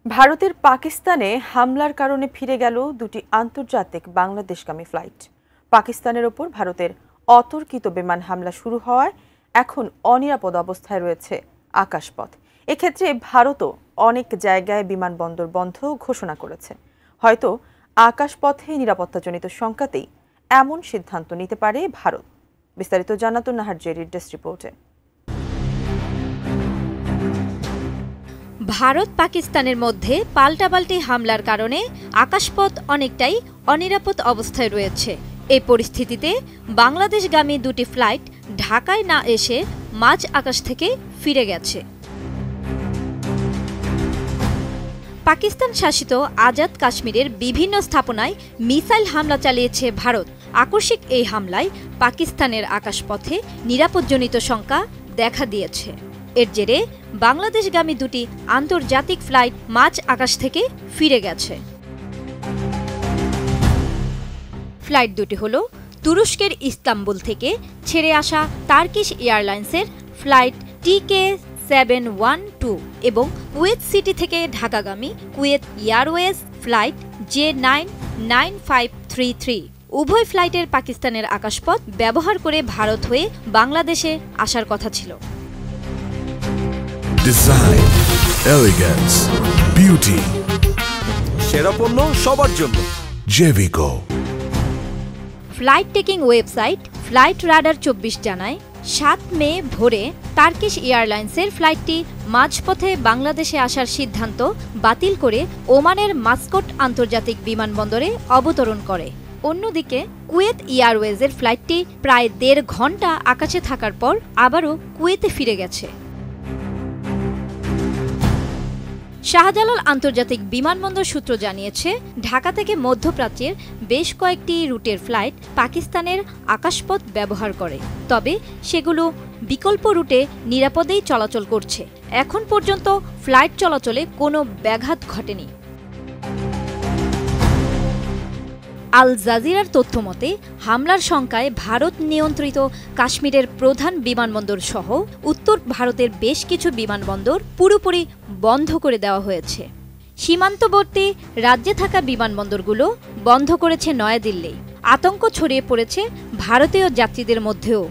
ভারতের পাকিস্তানে হামলার কারণে ফিরে গেল দুটি আন্তর্জাতিক বাংলাদেশগামী ফ্লাইট। পাকিস্তানের ওপর ভারতের অতর্কিত বিমান হামলা শুরু হওয়ায় এখন অনিরাপদ অবস্থায় রয়েছে আকাশপথ। এক্ষেত্রে ভারতও অনেক জায়গায় বিমানবন্দর বন্ধ ঘোষণা করেছে। হয়তো আকাশপথে নিরাপত্তাজনিত শঙ্কাতেই এমন সিদ্ধান্ত নিতে পারে ভারত। বিস্তারিত জান্নাতুন নাহার জেরির ডেস্ক রিপোর্টে। ভারত পাকিস্তানের মধ্যে পাল্টাপাল্টি হামলার কারণে আকাশপথ অনেকটাই অনিরাপদ অবস্থায় রয়েছে। এই পরিস্থিতিতে বাংলাদেশগামী দুটি ফ্লাইট ঢাকায় না এসে মাঝ আকাশ থেকে ফিরে গেছে। পাকিস্তান শাসিত আজাদ কাশ্মীরের বিভিন্ন স্থাপনায় মিসাইল হামলা চালিয়েছে ভারত। আকস্মিক এই হামলায় পাকিস্তানের আকাশপথে নিরাপদজনিত শঙ্কা দেখা দিয়েছে। এর জেরে বাংলাদেশগামী দুটি আন্তর্জাতিক ফ্লাইট মাঝ আকাশ থেকে ফিরে গেছে। ফ্লাইট দুটি হল তুরস্কের ইস্তাম্বুল থেকে ছেড়ে আসা টার্কিশ এয়ারলাইন্সের ফ্লাইট TK712 এবং কুয়েত সিটি থেকে ঢাকাগামী কুয়েত এয়ারওয়েজ ফ্লাইট J99533। উভয় ফ্লাইটের পাকিস্তানের আকাশপথ ব্যবহার করে ভারত হয়ে বাংলাদেশে আসার কথা ছিল। ডিজাইন, এলিগেন্স, বিউটি, সেরা পণ্য সবার জন্য জেভিকো। Flight tracking website flight radar 24 জানায় 7 মে ভোরে টার্কিশ এয়ারলাইন্সের ফ্লাইটটি মাঝপথে বাংলাদেশে আসার সিদ্ধান্ত বাতিল করে ওমানের মাস্কট আন্তর্জাতিক বিমানবন্দরে অবতরণ করে। অন্যদিকে কুয়েত এয়ারওয়েজের ফ্লাইটটি প্রায় 1.5 ঘন্টা আকাশে থাকার পর আবারও কুয়েতে ফিরে গেছে। শাহজালাল আন্তর্জাতিক বিমানবন্দর সূত্র জানিয়েছে, ঢাকা থেকে মধ্যপ্রাচ্যের বেশ কয়েকটি রুটের ফ্লাইট পাকিস্তানের আকাশপথ ব্যবহার করে, তবে সেগুলো বিকল্প রুটে নিরাপদেই চলাচল করছে। এখন পর্যন্ত ফ্লাইট চলাচলে কোনো ব্যাঘাত ঘটেনি। আল জাজিরার তথ্যমতে হামলার শঙ্কায় ভারত নিয়ন্ত্রিত কাশ্মীরের প্রধান বিমানবন্দর সহ উত্তর ভারতের বেশ কিছু বিমানবন্দর পুরোপুরি বন্ধ করে দেওয়া হয়েছে। সীমান্তবর্তী রাজ্যে থাকা বিমানবন্দরগুলো বন্ধ করেছে নয়াদিল্লি। আতঙ্ক ছড়িয়ে পড়েছে ভারতীয় যাত্রীদের মধ্যেও।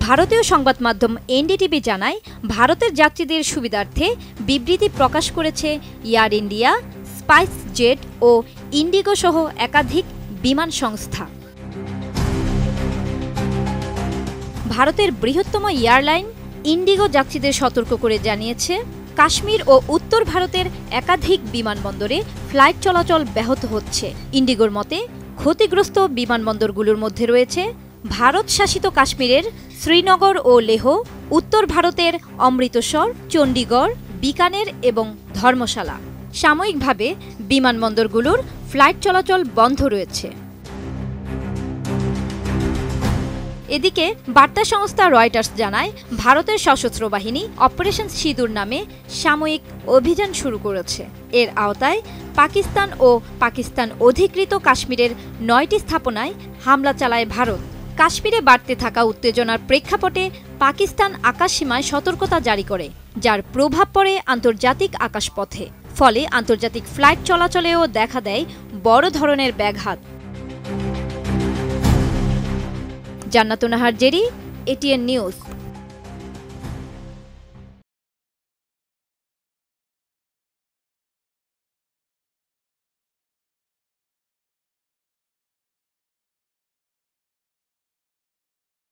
ভারতীয় সংবাদ মাধ্যম NDTV জানায়, ভারতের যাত্রীদের সুবিধার্থে বিবৃতি প্রকাশ করেছে এয়ার ইন্ডিয়া, স্পাইস জেট ও ইন্ডিগো সহ একাধিক বিমান সংস্থা। ভারতের বৃহত্তম এয়ারলাইন ইন্ডিগো যাত্রীদের সতর্ক করে জানিয়েছে, কাশ্মীর ও উত্তর ভারতের একাধিক বিমানবন্দরে ফ্লাইট চলাচল ব্যাহত হচ্ছে। ইন্ডিগোর মতে ক্ষতিগ্রস্ত বিমানবন্দরগুলোর মধ্যে রয়েছে ভারত শাসিত কাশ্মীরের শ্রীনগর ও লেহ, উত্তর ভারতের অমৃতসর, চণ্ডীগড়, বিকানের এবং ধর্মশালা। সাময়িকভাবে বিমানবন্দরগুলোর ফ্লাইট চলাচল বন্ধ রয়েছে। এদিকে বার্তা সংস্থা রয়টার্স জানায়, ভারতের সশস্ত্র বাহিনী অপারেশন সিঁদুর নামে সাময়িক অভিযান শুরু করেছে। এর আওতায় পাকিস্তান ও পাকিস্তান অধিকৃত কাশ্মীরের 9টি স্থাপনায় হামলা চালায় ভারত। কাশ্মীরে বাড়তে থাকা উত্তেজনার প্রেক্ষাপটে পাকিস্তান আকাশসীমায় সতর্কতা জারি করে, যার প্রভাব পড়ে আন্তর্জাতিক আকাশপথে। ফলে আন্তর্জাতিক ফ্লাইট চলাচলেও দেখা দেয় বড় ধরনের ব্যাঘাত। জান্নাতুন নাহার জেরি, ATN নিউজ।